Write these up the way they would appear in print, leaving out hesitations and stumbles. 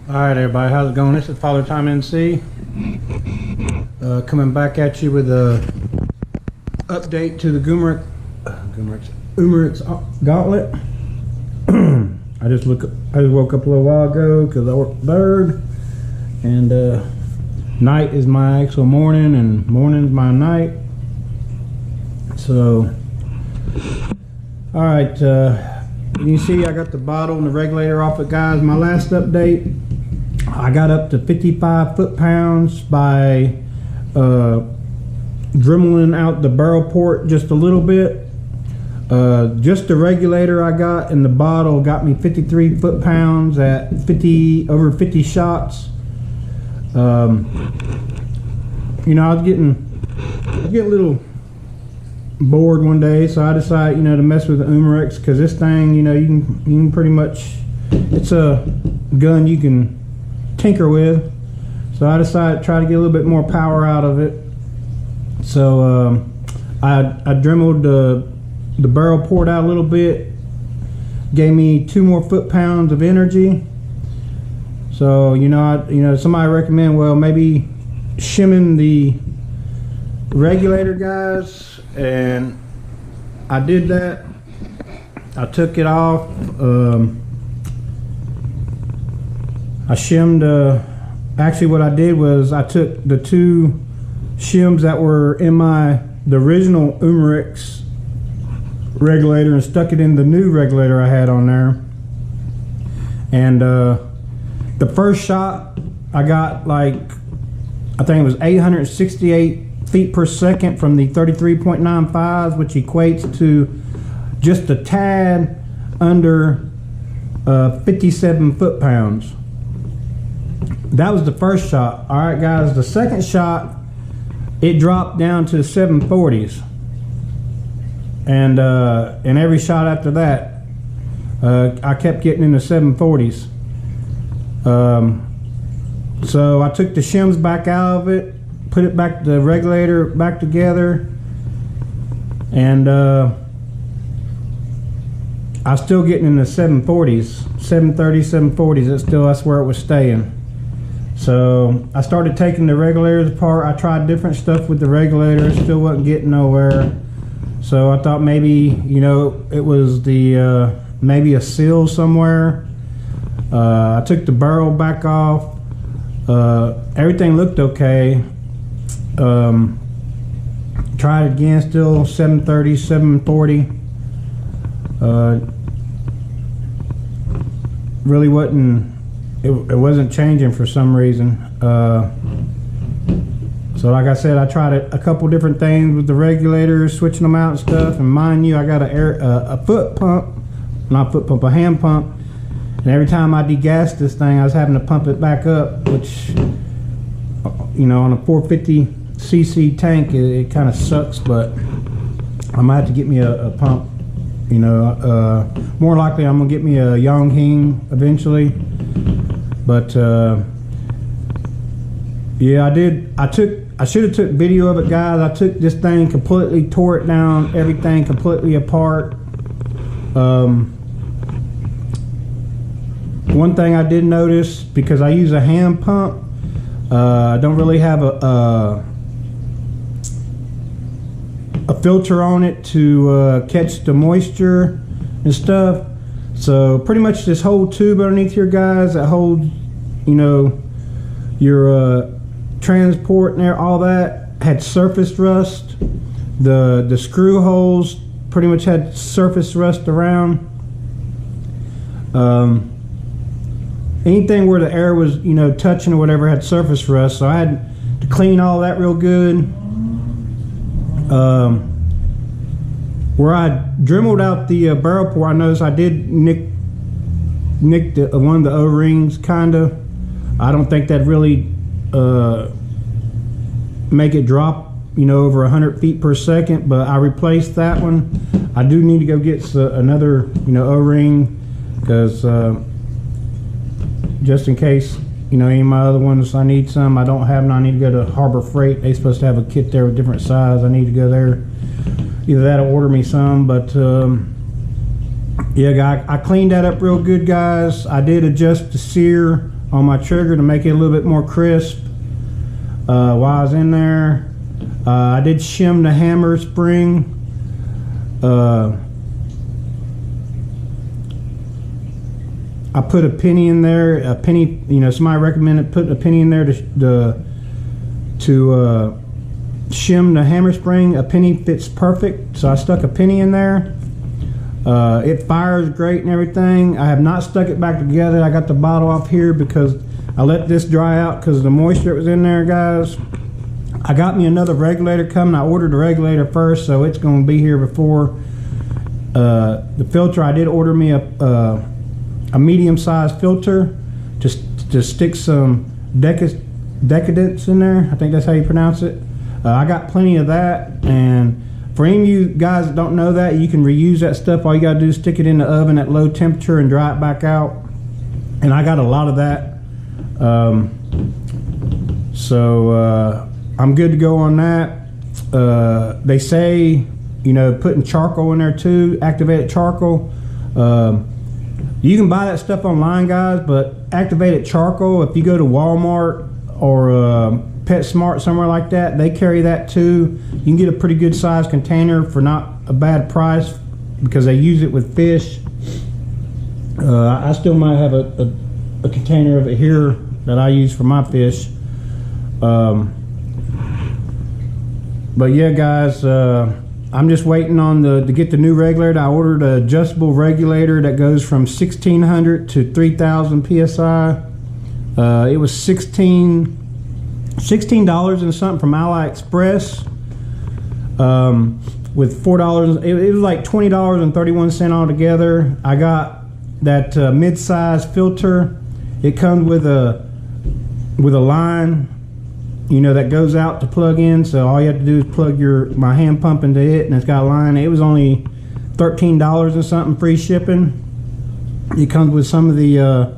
Alright everybody, how's it going? This is fathertimenc. Coming back at you with a update to the Umerex Gauntlet. I just woke up a little while ago because I worked third, and night is my actual morning and morning's my night. So alright, you see I got the bottle and the regulator off it, guys. My last update, I got up to 55 foot-pounds by dremeling out the barrel port just a little bit. Just the regulator I got in the bottle got me 53 foot-pounds at over 50 shots. You know, I was getting a little bored one day, so I decided, you know, to mess with the Umerex, because this thing, you know, you can pretty much, it's a gun you can tinker with. So I decided to try to get a little bit more power out of it. So I dremeled the barrel port out a little bit, gave me 2 more foot-pounds of energy. So you know, somebody recommend, well, maybe shimming the regulator, guys, and I did that. I took it off. I shimmed. Actually, what I did was I took the 2 shims that were in the original Umerex regulator and stuck it in the new regulator I had on there. And the first shot I got, like, I think it was 868 feet per second from the 33.95s, which equates to just a tad under 57 foot-pounds. That was the first shot. All right, guys, the second shot, it dropped down to 740s, and every shot after that, I kept getting in the 740s. So I took the shims back out of it, put it back, the regulator back together, and I was still getting in the 740s, 730s, 740s. That's where it was staying. So I started taking the regulators apart. I tried different stuff with the regulators, still wasn't getting nowhere. So I thought maybe, you know, it was the maybe a seal somewhere. I took the barrel back off. Everything looked okay. Tried again, still 730, 740. Really wasn't. It wasn't changing for some reason. So like I said, I tried a couple different things with the regulators, switching them out and stuff. And mind you, I got a foot pump, not foot pump, a hand pump. And every time I degassed this thing, I was having to pump it back up, which, you know, on a 450cc tank, it kind of sucks. But I might have to get me a pump. You know, more likely I'm gonna get me a Yonghing eventually. But yeah, I should have took video of it, guys. I took this thing, completely tore it down, everything completely apart. One thing I did notice, because I use a hand pump, I don't really have a filter on it to catch the moisture and stuff. So pretty much this whole tube underneath here, guys, that holds, you know, your transport and there, all that, had surface rust. The screw holes pretty much had surface rust around. Anything where the air was, you know, touching or whatever had surface rust. So I had to clean all that real good. Where I dremeled out the barrel port, I noticed I did nick one of the O-rings, kinda. I don't think that really make it drop, you know, over 100 feet per second, but I replaced that one. I do need to go get another, you know, O-ring, because just in case, you know, any of my other ones, I need some. I don't have them. I need to go to Harbor Freight. They're supposed to have a kit there with different size. I need to go there. Either that or order me some. But yeah, I cleaned that up real good, guys. I did adjust the sear on my trigger to make it a little bit more crisp. While I was in there, I did shim the hammer spring. I put a penny in there. A penny, you know, somebody recommended putting a penny in there to shim the hammer spring. A penny fits perfect, so I stuck a penny in there. It fires great and everything. I have not stuck it back together. I got the bottle off here because I let this dry out because of the moisture that was in there, guys. I got me another regulator coming. I ordered the regulator first, so it's going to be here before the filter. I did order me a medium-sized filter to stick some decadence in there. I think that's how you pronounce it. I got plenty of that, and for any of you guys that don't know that, you can reuse that stuff. All you gotta do is stick it in the oven at low temperature and dry it back out. And I got a lot of that. I'm good to go on that. They say, you know, putting charcoal in there too, activated charcoal. You can buy that stuff online, guys, but activated charcoal, if you go to Walmart or PetSmart, somewhere like that, they carry that too. You can get a pretty good size container for not a bad price because they use it with fish. I still might have a container of it here that I use for my fish. But yeah, guys, I'm just waiting on to get the new regulator. I ordered an adjustable regulator that goes from 1600 to 3000 psi. It was $16 and something from AliExpress, with $4. It was like $20.31 altogether. I got that mid-size filter. It comes with a line, you know, that goes out to plug in. So all you have to do is plug my hand pump into it, and it's got a line. It was only $13 and something, free shipping. It comes with some of the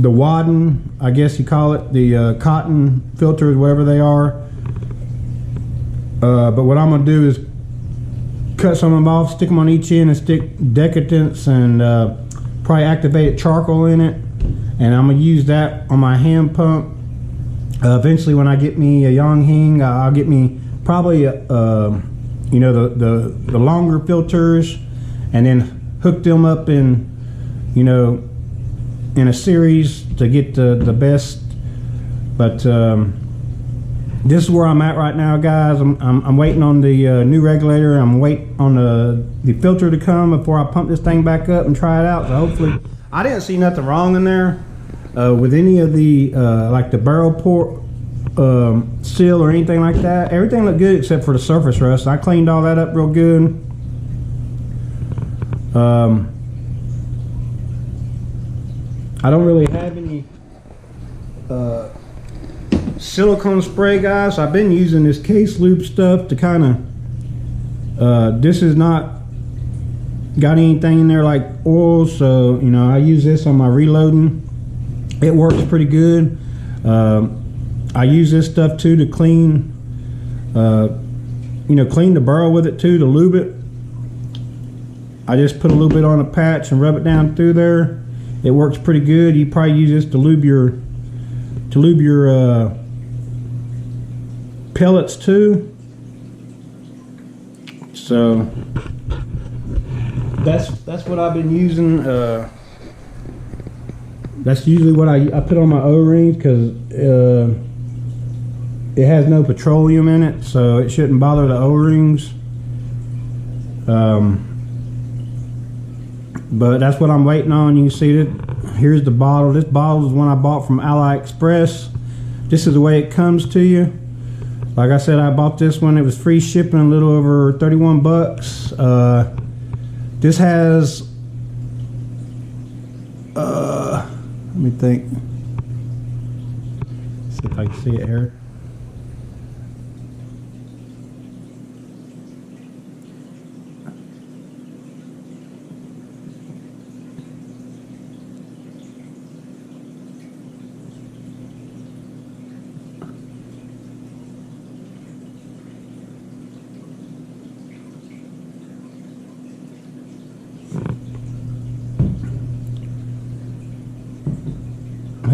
wadding, I guess you call it, the cotton filters, whatever they are. But what I'm gonna do is cut some of them off, stick them on each end, and stick decadence and probably activated charcoal in it, and I'm gonna use that on my hand pump. Eventually, when I get me a Yonghing, I'll get me probably you know, the longer filters, and then hook them up in, you know, in a series to get the best. But this is where I'm at right now, guys. I'm waiting on the new regulator. I'm waiting on the filter to come before I pump this thing back up and try it out. So hopefully, I didn't see nothing wrong in there with any of the like the barrel port seal or anything like that. Everything looked good except for the surface rust. I cleaned all that up real good. I don't really have any silicone spray, guys. I've been using this case lube stuff to kind of this is not got anything in there like oil, so you know, I use this on my reloading. It works pretty good. I use this stuff too to clean you know, clean the barrel with it too, to lube it. I just put a little bit on a patch and rub it down through there. It works pretty good. You probably use this to lube your pellets too. So that's what I've been using. That's usually what I put on my O-rings because it has no petroleum in it, so it shouldn't bother the O-rings. But that's what I'm waiting on. You can see that. Here's the bottle. This bottle is one I bought from AliExpress. This is the way it comes to you. Like I said, I bought this one. It was free shipping, a little over 31 bucks. This has let me think. See if I can see it here.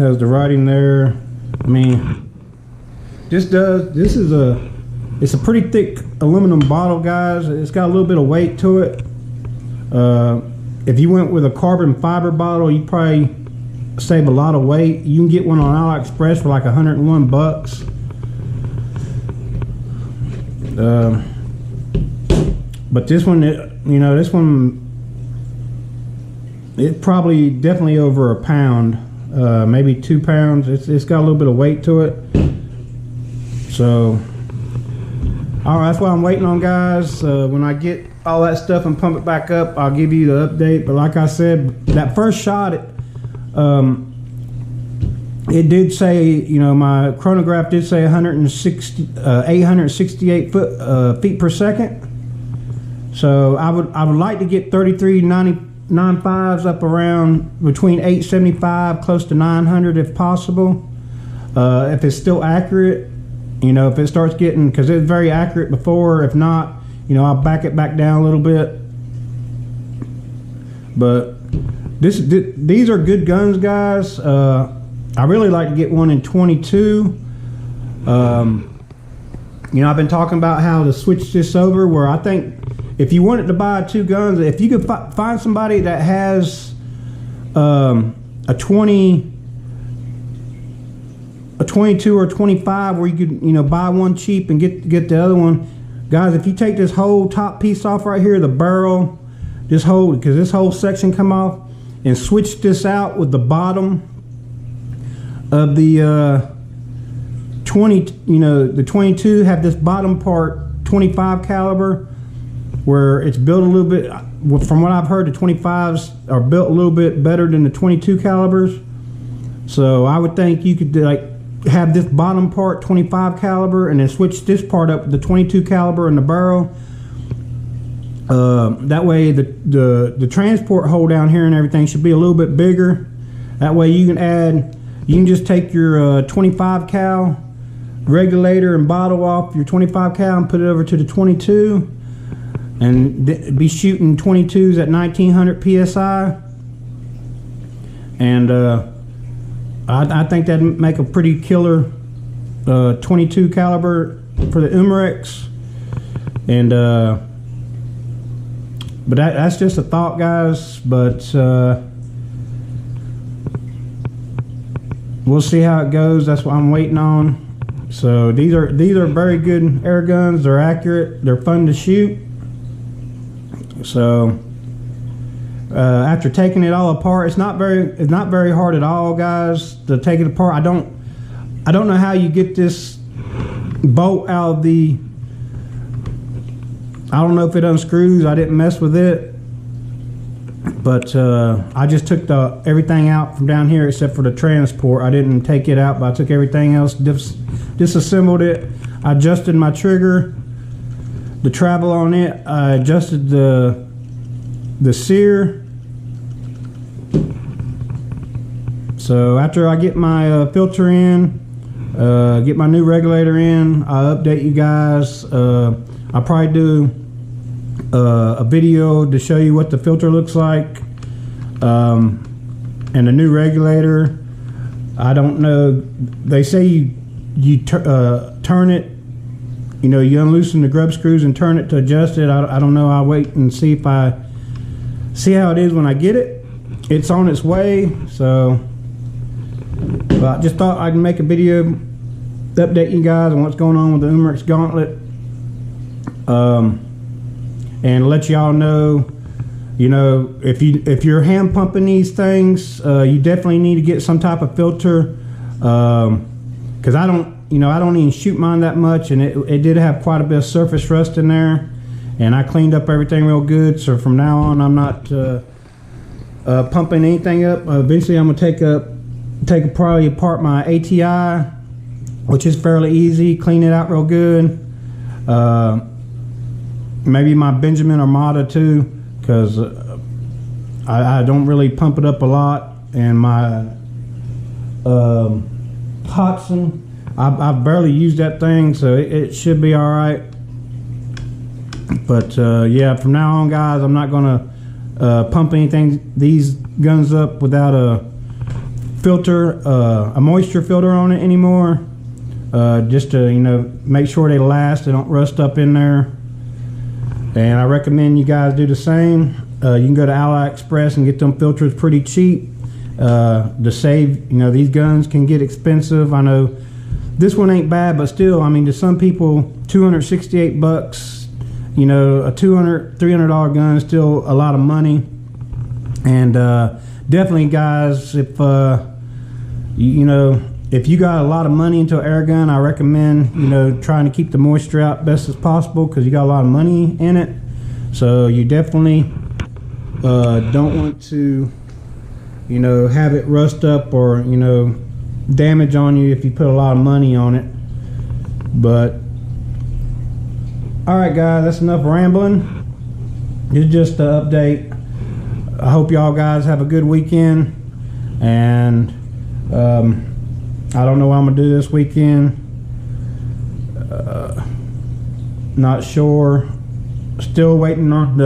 has the writing there. I mean, it's a pretty thick aluminum bottle, guys. It's got a little bit of weight to it. If you went with a carbon fiber bottle, you'd probably save a lot of weight. You can get one on AliExpress for like 101 bucks. But this one, this one, it probably definitely over a pound, maybe 2 pounds. It's got a little bit of weight to it. So, all right, that's what I'm waiting on, guys. When I get all that stuff and pump it back up, I'll give you the update. But like I said, that first shot, it did say, my chronograph did say 868 feet per second. So I would like to get 33.95s up around between 875 close to 900 if possible. If it's still accurate, if it starts getting, because it's very accurate before. If not, I'll back it back down a little bit. But these are good guns, guys. I really like to get one in 22. I've been talking about how to switch this over, where I think if you wanted to buy 2 guns, if you could find somebody that has a 22 or 25, where you could buy one cheap and get the other one, guys. If you take this whole top piece off right here, the barrel, because this whole section come off, and switch this out with the bottom of the 20, the 22, have this bottom part 25 caliber, where it's built a little bit, from what I've heard, the 25s are built a little bit better than the 22 calibers. So I would think you could have this bottom part 25 caliber and then switch this part up with the 22 caliber in the barrel. That way the transport hole down here and everything should be a little bit bigger. That way you can just take your 25 cal regulator and bottle off your 25 cal and put it over to the 22, and be shooting 22s at 1900 psi. And I think that'd make a pretty killer 22 caliber for the Umerex. And but that's just a thought, guys. But we'll see how it goes. That's what I'm waiting on. So these are very good air guns. They're accurate. They're fun to shoot. So after taking it all apart, it's not very hard at all, guys, to take it apart. I don't know how you get this bolt out of the, I don't know if it unscrews. I didn't mess with it, but I just took everything out from down here except for the transport. I didn't take it out, but I took everything else, disassembled it. I adjusted my trigger, the travel on it. I adjusted the sear. So after I get my filter in, get my new regulator in, I'll update you guys. I'll probably do a video to show you what the filter looks like, and the new regulator. I don't know, they say you turn it, you unloosen the grub screws and turn it to adjust it. I don't know. I'll wait and see how it is when I get it. It's on its way. So but I just thought I'd make a video to update you guys on what's going on with the Umerex Gauntlet, and let y'all know, if you're hand pumping these things, you definitely need to get some type of filter, because I don't even shoot mine that much, and it did have quite a bit of surface rust in there, and I cleaned up everything real good. So from now on, I'm not pumping anything up. Eventually I'm gonna take probably apart my ATI, which is fairly easy, clean it out real good. Maybe my Benjamin Armada too, because I don't really pump it up a lot. And my Hudson, I've barely used that thing, so it should be all right. But yeah, from now on, guys, I'm not gonna pump these guns up without a filter, a moisture filter on it anymore, just to, you know, make sure they last, they don't rust up in there. And I recommend you guys do the same. You can go to AliExpress and get them filters pretty cheap. To save, you know, these guns can get expensive. I know this one ain't bad, but still, I mean, to some people, $268, you know, a $300 gun is still a lot of money. And definitely, guys, if you know, if you got a lot of money into an air gun, I recommend, you know, trying to keep the moisture out best as possible, because you got a lot of money in it. So you definitely don't want to, you know, have it rust up or, you know, damage on you if you put a lot of money on it. But all right, guys, that's enough rambling. It's just an update. I hope y'all guys have a good weekend, and I don't know what I'm gonna do this weekend. Not sure. Still waiting on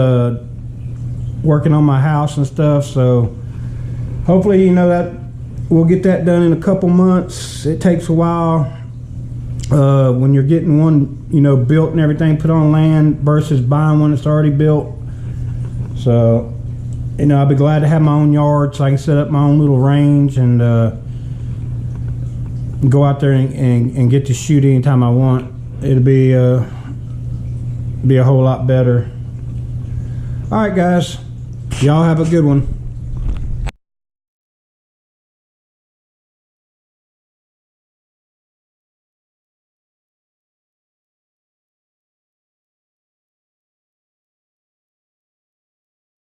working on my house and stuff, so hopefully, you know, that we'll get that done in a couple months. It takes a while when you're getting one, you know, built and everything, put on land, versus buying one that's already built. So, you know, I'll be glad to have my own yard so I can set up my own little range and go out there and get to shoot anytime I want. It'll be a whole lot better. All right, guys, y'all have a good one.